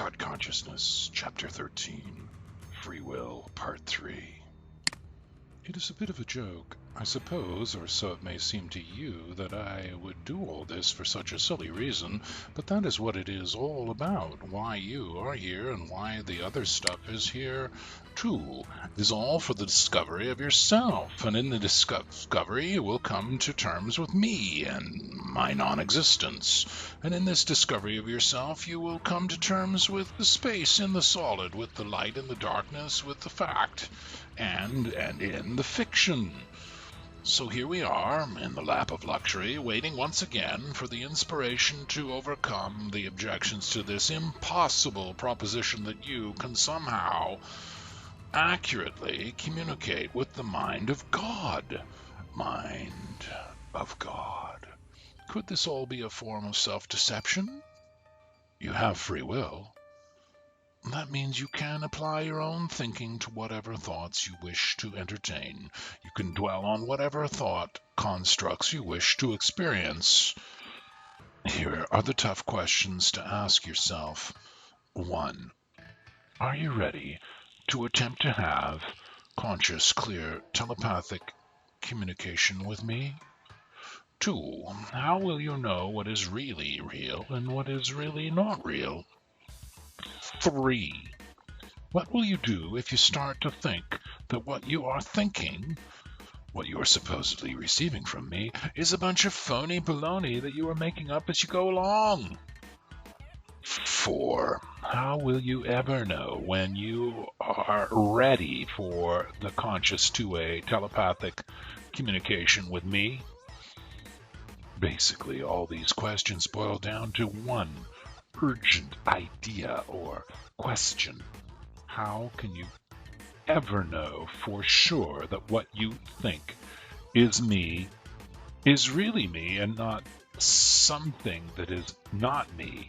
God Consciousness, Chapter 13, Free Will, Part 3. It is a bit of a joke, I suppose, or so it may seem to you, that I would do all this for such a silly reason, but that is what it is all about, why you are here and why the other stuff is here too. It is all for the discovery of yourself, and in the discovery you will come to terms with me and my non-existence, and in this discovery of yourself you will come to terms with the space in the solid, with the light in the darkness, with the fact, and in the fiction. So here we are, in the lap of luxury, waiting once again for the inspiration to overcome the objections to this impossible proposition that you can somehow accurately communicate with the mind of God. Mind of God. Could this all be a form of self-deception? You have free will. That means you can apply your own thinking to whatever thoughts you wish to entertain. You can dwell on whatever thought constructs you wish to experience. Here are the tough questions to ask yourself. 1. Are you ready to attempt to have conscious, clear, telepathic communication with me? 2. How will you know what is really real and what is really not real? 3. What will you do if you start to think that what you are thinking, what you are supposedly receiving from me, is a bunch of phony baloney that you are making up as you go along? 4. How will you ever know when you are ready for the conscious two-way telepathic communication with me? Basically, all these questions boil down to one urgent idea or question. How can you ever know for sure that what you think is me is really me and not something that is not me?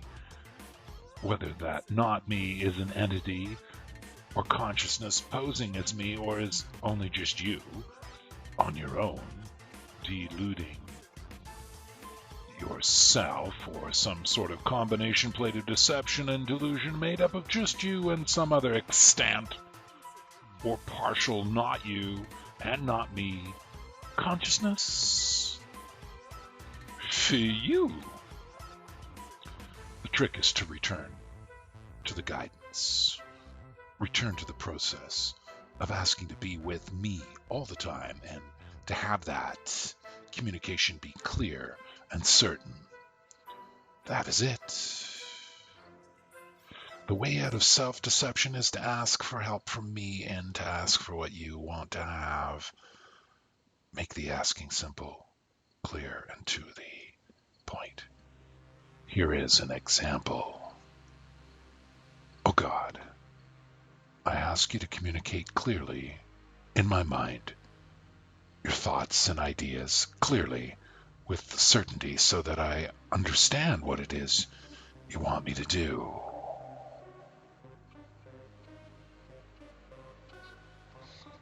Whether that not me is an entity or consciousness posing as me, or is only just you on your own, deluding yourself, or some sort of combination plate of deception and delusion made up of just you and some other extant or partial not you and not me consciousness for you. The trick is to return to the guidance, return to the process of asking to be with me all the time, and to have that communication be clear and certain. That is it. The way out of self-deception is to ask for help from me and to ask for what you want to have. Make the asking simple, clear, and to the point. Here is an example. Oh God, I ask you to communicate clearly in my mind your thoughts and ideas clearly, with certainty, so that I understand what it is you want me to do.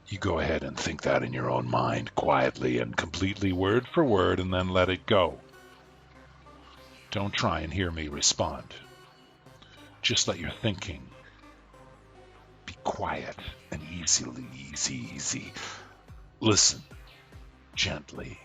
You go ahead and think that in your own mind, quietly and completely, word for word, and then let it go. Don't try and hear me respond. Just let your thinking be quiet and easy. Listen gently.